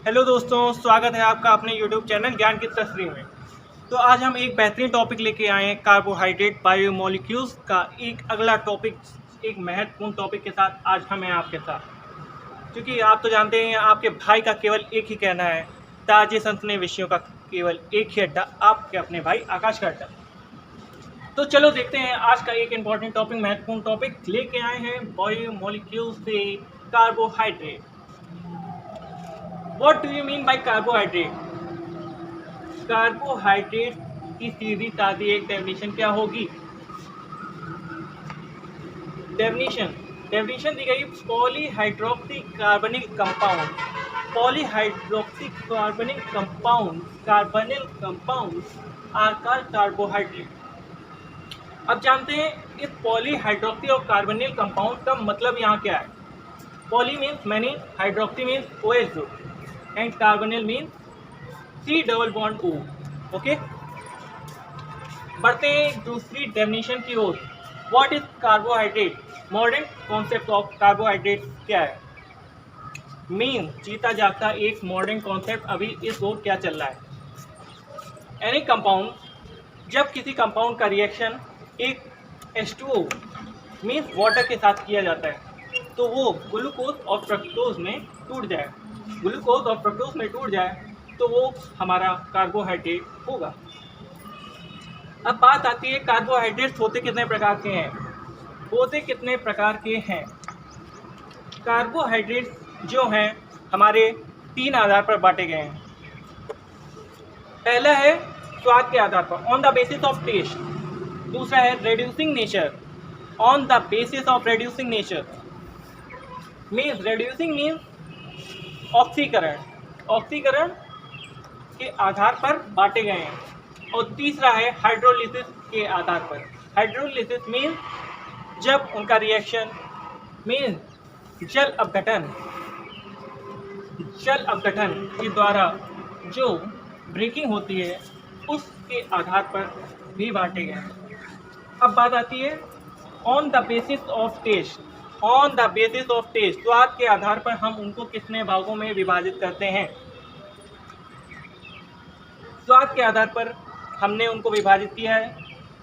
Hello दोस्तों, स्वागत है आपका अपने YouTube चैनल ज्ञान की तस्वीर में। तो आज हम एक बेहतरीन टॉपिक लेके आए हैं कार्बोहाइड्रेट बायोमोलिक्यूल्स का एक अगला टॉपिक, एक महत्वपूर्ण टॉपिक के साथ आज हम हैं आपके साथ। क्योंकि आप तो जानते हैं आपके भाई का केवल एक ही कहना है, ताजे सनसनी विषयों का केवल एक ही अड्डा, आपके अपने भाई आकाश का अड्डा। तो चलो देखते हैं आज का एक इम्पॉर्टेंट टॉपिक, महत्वपूर्ण टॉपिक लेके आए हैं बायोमोलिक्यूल्स से carbohydrate. What do you mean by carbohydrate? Carbohydrate की सीधी सादी एक डेफिनेशन क्या होगी? डेफिनेशन दी गई, polyhydroxy carbonyl compound. Polyhydroxy carbonyl compound are called carbohydrate. अब जानते हैं इस पॉलीहाइड्रोक्सी और कार्बनिल कंपाउंड का मतलब यहाँ क्या है। Poly means many, hydroxy means OH group and carbonyl means C double bond O। Okay, बढ़ते हैं दूसरी डेफिनेशन की ओर। What is carbohydrate? Modern concept of carbohydrate क्या है? मीन जीता जागता एक मॉडर्न कॉन्सेप्ट अभी इस ओर क्या चल रहा है। एनी कंपाउंड, जब किसी कंपाउंड का रिएक्शन एक H2O मीन्स वाटर के साथ किया जाता है तो वो ग्लूकोज और फ्रक्टोज में टूट जाए। ग्लूकोज और फ्रक्टोज में टूट जाए तो वो हमारा कार्बोहाइड्रेट होगा। अब बात आती है कार्बोहाइड्रेट्स होते कितने प्रकार के हैं। कार्बोहाइड्रेट्स जो हैं हमारे तीन आधार पर बांटे गए हैं। पहला है स्वाद के आधार पर, on the basis of taste. दूसरा है reducing nature, on the basis of reducing nature means reducing means ऑक्सीकरण के आधार पर बांटे गए हैं। और तीसरा है हाइड्रोलिसिस के आधार पर। हाइड्रोलिसिस मीन्स जब उनका रिएक्शन मीन्स जल अपघटन के द्वारा जो ब्रेकिंग होती है उसके आधार पर भी बांटे गए हैं। अब बात आती है on the basis of taste. स्वाद के आधार पर हम उनको कितने भागों में विभाजित करते हैं। स्वाद के आधार पर हमने उनको विभाजित किया है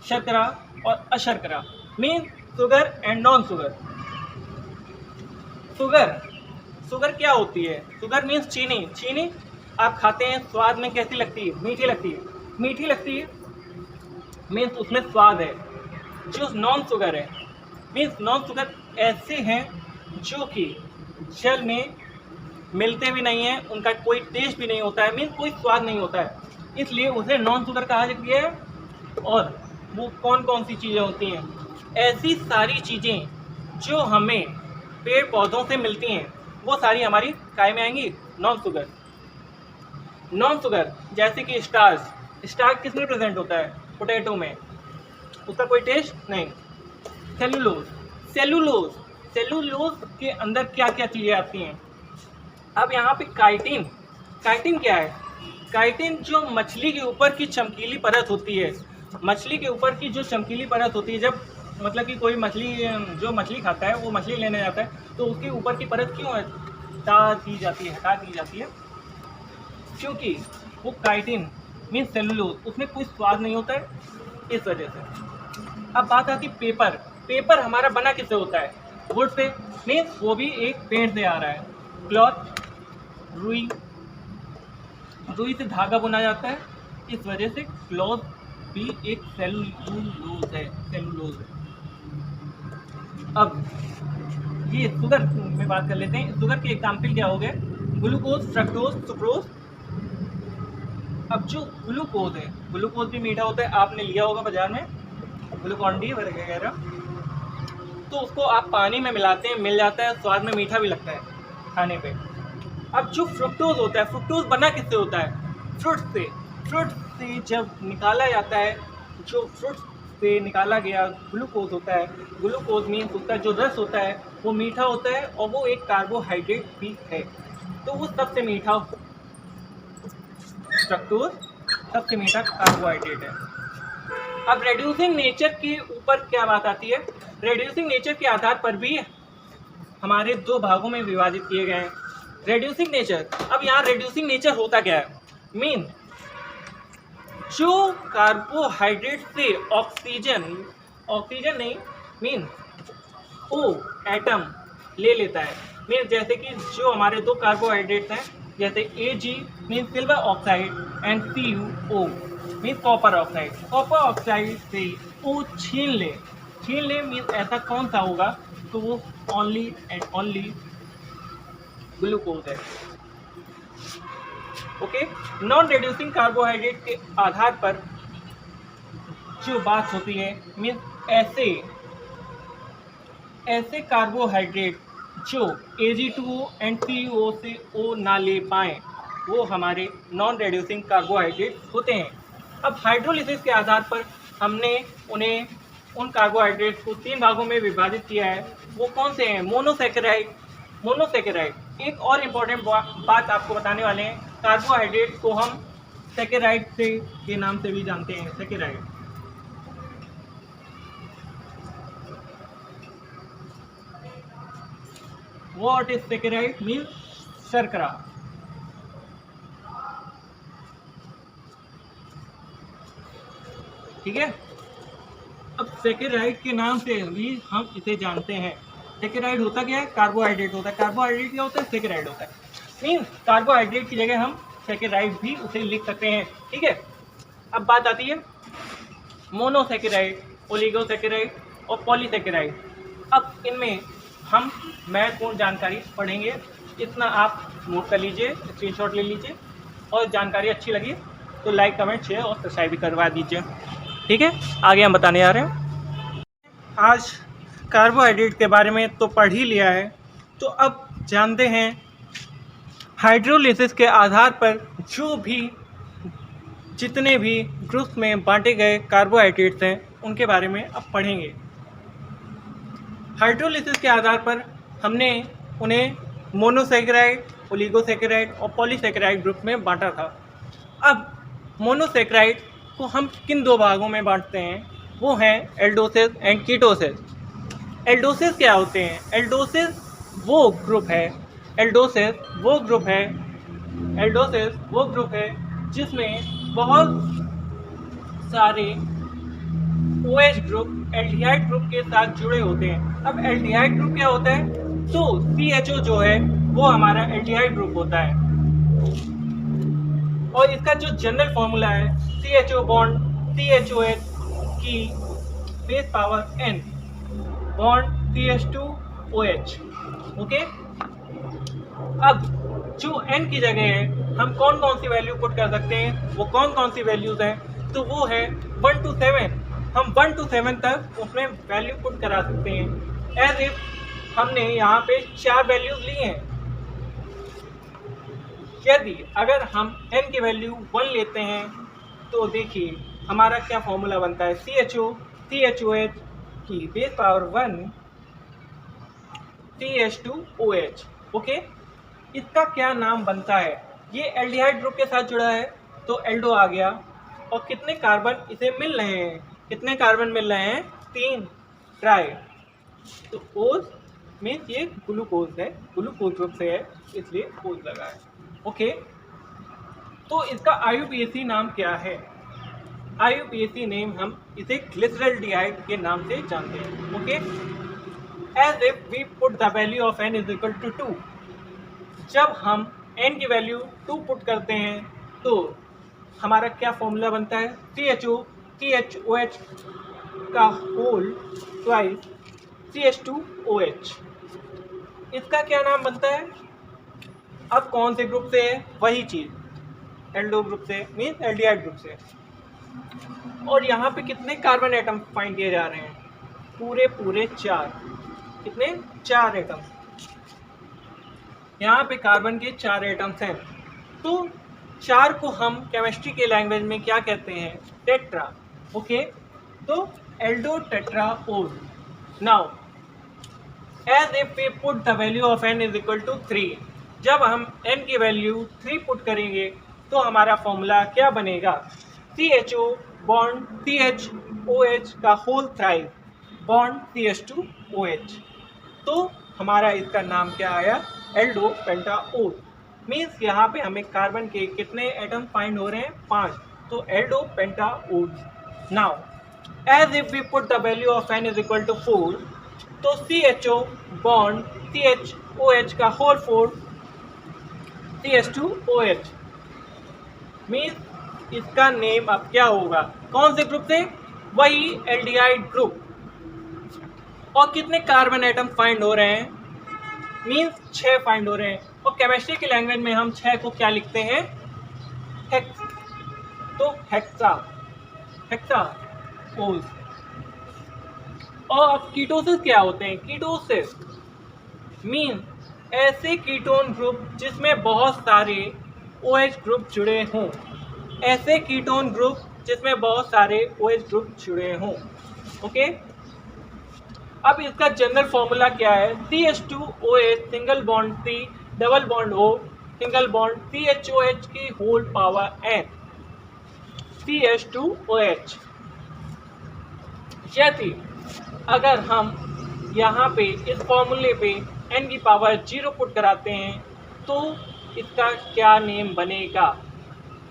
शर्करा और अशर्करा, mean sugar and non sugar. Sugar क्या होती है? शुगर मीन्स चीनी आप खाते हैं, स्वाद में कैसी लगती है? मीठी लगती है मीन्स उसमें स्वाद है। जो नॉन शुगर है मीन्स नॉन शुगर ऐसे हैं जो कि जल में मिलते भी नहीं हैं, उनका कोई टेस्ट भी नहीं होता है, मीन्स कोई स्वाद नहीं होता है, इसलिए उसे नॉन शुगर कहा गया है। और वो कौन कौन सी चीज़ें होती हैं? ऐसी सारी चीज़ें जो हमें पेड़ पौधों से मिलती हैं वो सारी हमारी काय में आएंगी? Non sugar. जैसे कि स्टार्च किस में प्रेजेंट होता है? पोटैटो में, उसका कोई टेस्ट नहीं। सेलुलोज के अंदर क्या क्या चीज़ें आती हैं? अब यहाँ पे काइटिन क्या है? काइटिन जो मछली के ऊपर की चमकीली परत होती है, जब मतलब कि कोई जो मछली खाता है वो मछली लेने जाता है तो उसके ऊपर की परत क्यों हटा दी जाती है? क्योंकि वो काइटिन मीन्स सेलुलोज, उसमें कोई स्वाद नहीं होता है, इस वजह से। अब बात आती है पेपर हमारा बना किससे होता है? वुड से, मीन्स वो भी एक पेड़ से आ रहा है। क्लॉथ, रुई से धागा बुना जाता है, इस वजह से क्लॉथ भी एक सेलुलोज है। अब ये शुगर में बात कर लेते हैं। शुगर के एग्जाम्पल क्या हो गए? Glucose, fructose, sucrose. अब जो ग्लूकोज भी मीठा होता है, आपने लिया होगा बाजार में ग्लूकॉन-डी वगैरह, तो उसको आप पानी में मिलाते हैं, मिल जाता है, स्वाद में मीठा भी लगता है खाने पे। अब जो फ्रुक्टोज होता है, फ्रुक्टोज बना किससे होता है? फ्रूट से जब निकाला जाता है, जो फ्रूट से निकाला गया ग्लूकोज होता है, ग्लूकोज मीन्स उसका जो रस होता है वो मीठा होता है और वो एक कार्बोहाइड्रेट भी है, तो वो सबसे मीठा फ्रुक्टोज सबसे मीठा कार्बोहाइड्रेट है। अब रेड्यूसिंग नेचर के ऊपर क्या बात आती है? रेड्यूसिंग नेचर के आधार पर भी हमारे दो भागों में विभाजित किए गए हैं। रेड्यूसिंग नेचर, अब यहाँ रेड्यूसिंग नेचर होता क्या है, मीन जो कार्बोहाइड्रेट से ऑक्सीजन नहीं मीन ओ एटम ले लेता है, मीन जैसे कि जो हमारे दो कार्बोहाइड्रेट्स हैं जैसे Ag mean silver oxide and CuO mean copper oxide से O छीन ले मीन ऐसा कौन सा होगा, तो वो ओनली एंड ओनली ग्लूकोज है। ओके, नॉन रिड्यूसिंग कार्बोहाइड्रेट के आधार पर जो बात होती है मीन ऐसे कार्बोहाइड्रेट जो Ag2O एंड CuO से O ना ले पाएँ वो हमारे नॉन रिड्यूसिंग कार्बोहाइड्रेट होते हैं। अब हाइड्रोलिसिस के आधार पर हमने उन कार्बोहाइड्रेट्स को 3 भागों में विभाजित किया है, वो कौन से हैं, मोनोसेकेराइड। एक और इम्पॉर्टेंट बात आपको बताने वाले हैं, कार्बोहाइड्रेट को हम सेकेराइड से के नाम से भी जानते हैं, saccharide. What is saccharide mean शर्करा। ठीक है, अब सेकेराइड के नाम से भी हम इसे जानते हैं। सेकेराइड होता क्या है, कार्बोहाइड्रेट होता है। कार्बोहाइड्रेट क्या होता है, सेकेराइड होता है। मीन कार्बोहाइड्रेट की जगह हम सेकेराइड भी उसे लिख सकते हैं। ठीक है, अब बात आती है मोनोसेकेराइड, ओलिगोसेकेराइड और पॉलीसेकेराइड। अब इनमें हम महत्वपूर्ण जानकारी पढ़ेंगे, इतना आप नोट कर लीजिए, स्क्रीनशॉट ले लीजिए, और जानकारी अच्छी लगी तो लाइक कमेंट शेयर और सब्सक्राइब भी करवा दीजिए। ठीक है, आगे हम बताने आ रहे हैं। आज कार्बोहाइड्रेट के बारे में तो पढ़ ही लिया है, तो अब जानते हैं हाइड्रोलिसिस के आधार पर जितने भी ग्रुप्स में बांटे गए कार्बोहाइड्रेट्स हैं उनके बारे में अब पढ़ेंगे। हाइड्रोलिसिस के आधार पर हमने उन्हें मोनोसेकेराइड, ओलिगोसेकेराइड और पॉलीसेकेराइड ग्रुप में बांटा था। अब मोनोसेकेराइड को हम किन 2 भागों में बांटते हैं, वो हैं एल्डोसिस एंड कीटोसिस। एल्डोसिस क्या होते हैं, एल्डोसिस वो ग्रुप है जिसमें बहुत सारे OH ग्रुप एल्डिहाइड ग्रुप के साथ जुड़े होते हैं। अब एल्डिहाइड ग्रुप क्या होता है, तो CHO जो है वो हमारा एल्डिहाइड ग्रुप होता है, और इसका जो जनरल फॉर्मूला है CHO बॉन्ड CHOH की base power N bond CH2OH। Okay, अब जो N की जगह है हम कौन कौन सी वैल्यू पुट कर सकते हैं, वो कौन कौन सी वैल्यूज हैं, तो वो है 1 to 7। हम 1 to 7 तक उसमें वैल्यू पुट करा सकते हैं, एज इफ हमने यहाँ पे 4 वैल्यूज ली हैं। यदि अगर हम N की वैल्यू 1 लेते हैं तो देखिए हमारा क्या फॉर्मूला बनता है, CHOH की बेस पावर 1 CH2OH। ओके, इसका क्या नाम बनता है, ये एल्डिहाइड ग्रुप के साथ जुड़ा है तो एल्डो आ गया, और कितने कार्बन इसे मिल रहे हैं, 3 ट्राई, तो ओज मीन्स ये ग्लूकोज है, ग्लूकोज ग्रुप से है इसलिए ओज लगा है। ओके, तो इसका IUPAC नाम क्या है, IUPAC नेम हम इसे ग्लिसरल्डिहाइड के नाम से जानते हैं। Okay, as if we put the value of N is equal to 2, जब हम N की वैल्यू 2 पुट करते हैं तो हमारा क्या फॉर्मूला बनता है, CHOH का होल ट्वाइस CH2OH। इसका क्या नाम बनता है, अब कौन से ग्रुप से है, वही चीज़ एल्डो ग्रुप से मीन्स एल्डिहाइड ग्रुप से। और यहाँ पे कितने कार्बन एटम फाइंड किए जा रहे हैं, पूरे 4। कितने, 4 एटम। यहाँ पे कार्बन के 4 एटम्स हैं, तो 4 को हम केमिस्ट्री के लैंग्वेज में क्या कहते हैं, टेट्रा। ओके, तो aldo tetraol. Now as if we put the value of N is equal to 3, जब हम N की वैल्यू 3 पुट करेंगे तो हमारा फॉर्मूला क्या बनेगा, CHO बॉन्ड CHOH का होल थ्राइव बॉन्ड CH2OH। तो हमारा इसका नाम क्या आया, एल्डो पेंटाओज। मीन्स यहाँ पे हमें कार्बन के कितने एटम फाइंड हो रहे हैं, 5, तो aldo pentaose. Now as if we put the value of n is equal to 4, तो CHO बॉन्ड CHOH का होल 4 CH2OH, मीन्स इसका नेम अब क्या होगा, कौन से ग्रुप से, वही एल्डिहाइड ग्रुप। और कितने कार्बन एटम फाइंड हो रहे हैं, मीन्स 6 फाइंड हो रहे हैं। और केमिस्ट्री की लैंग्वेज में हम 6 को क्या लिखते हैं, हेक्स, तो हेक्साओज। और अब कीटोसिस क्या होते हैं, कीटोसिस मीन्स ऐसे कीटोन ग्रुप जिसमें बहुत सारे OH ग्रुप जुड़े हों, ऐसे कीटोन ग्रुप जिसमें बहुत सारे OH ग्रुप जुड़े हों। ओके, अब इसका जनरल फॉर्मूला क्या है, CH2OH single bond C double bond O single bond CHOH की होल पावर n, CH2OH। यदि अगर हम यहाँ पे इस फॉर्मूले पे n की पावर 0 पुट कराते हैं तो इसका क्या नेम बनेगा,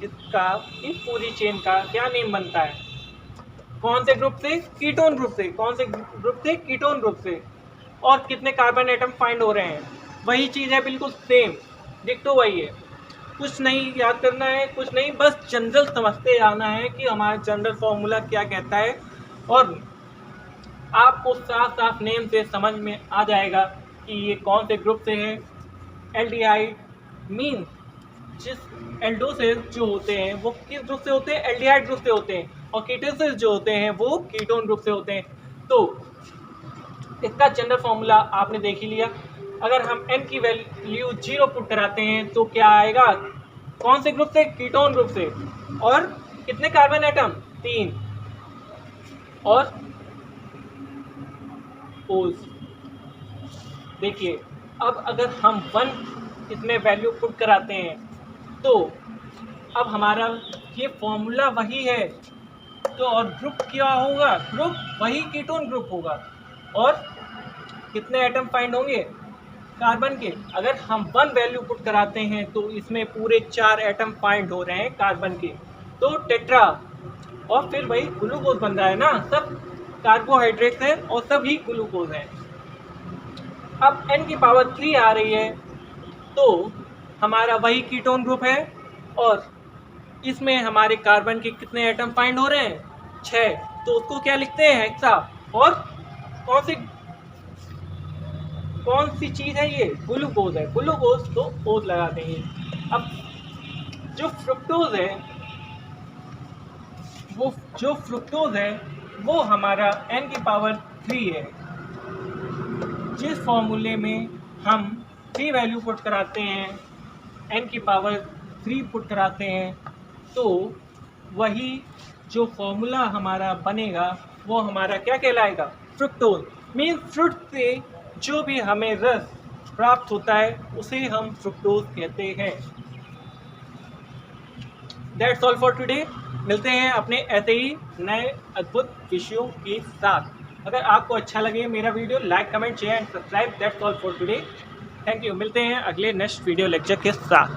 इसका इस पूरी चेन का क्या नेम बनता है, कौन से ग्रुप से, कीटोन ग्रुप से, कौन से ग्रुप से, कीटोन ग्रुप से। और कितने कार्बन एटम फाइंड हो रहे हैं, वही चीज़ है, बिल्कुल सेम डिक्टो वही है। कुछ नहीं याद करना है, कुछ नहीं, बस जनरल समझते आना है कि हमारा जनरल फॉर्मूला क्या कहता है, और आपको साफ साफ नेम से समझ में आ जाएगा कि ये कौन से ग्रुप से है। एल्डिहाइड मीन्स जिस एल्डोसिस जो होते हैं वो किस ग्रुप से होते हैं, एल्डिहाइड ग्रुप से होते हैं, और कीटोसिस जो होते हैं वो कीटोन ग्रुप से होते हैं। तो इसका जनरल फॉर्मूला आपने देख ही लिया। अगर हम n की वैल्यू 0 पुट कराते हैं तो क्या आएगा, कौन से ग्रुप से, कीटोन ग्रुप से, और कितने कार्बन एटम, 3, और ओज। देखिए अब अगर हम 1 इसमें वैल्यू पुट कराते हैं तो अब हमारा ये फॉर्मूला वही है, तो और ग्रुप क्या होगा, ग्रुप वही कीटोन ग्रुप होगा। और कितने एटम फाइंड होंगे कार्बन के, अगर हम 1 वैल्यू पुट कराते हैं तो इसमें पूरे 4 एटम फाइंड हो रहे हैं कार्बन के, तो टेट्रा। और फिर वही ग्लूकोज बन रहा है ना, सब कार्बोहाइड्रेट्स हैं और सभी ग्लूकोज हैं। अब n की पावर 3 आ रही है तो हमारा वही कीटोन ग्रुप है, और इसमें हमारे कार्बन के कितने एटम फाइंड हो रहे हैं, 6, तो उसको क्या लिखते हैं, हेक्सा। और कौन सी चीज़ है ये, ग्लूकोज है, ग्लूकोज तो ओज लगा देंगे। अब जो फ्रुक्टोज है वो हमारा n की पावर 3 है। जिस फॉर्मूले में हम 3 वैल्यू पुट कराते हैं, n की पावर 3 पुट कराते हैं, तो वही जो फॉर्मूला हमारा बनेगा वो हमारा क्या कहलाएगा, फ्रुक्टोज। मीन्स फ्रूट से जो भी हमें रस प्राप्त होता है उसे हम फ्रुक्टोज कहते हैं। That's all for today. मिलते हैं अपने ऐसे ही नए अद्भुत विषयों के साथ। अगर आपको अच्छा लगे मेरा video, like comment share and subscribe. That's all for today. Thank you. मिलते हैं अगले नेक्स्ट वीडियो लेक्चर के साथ।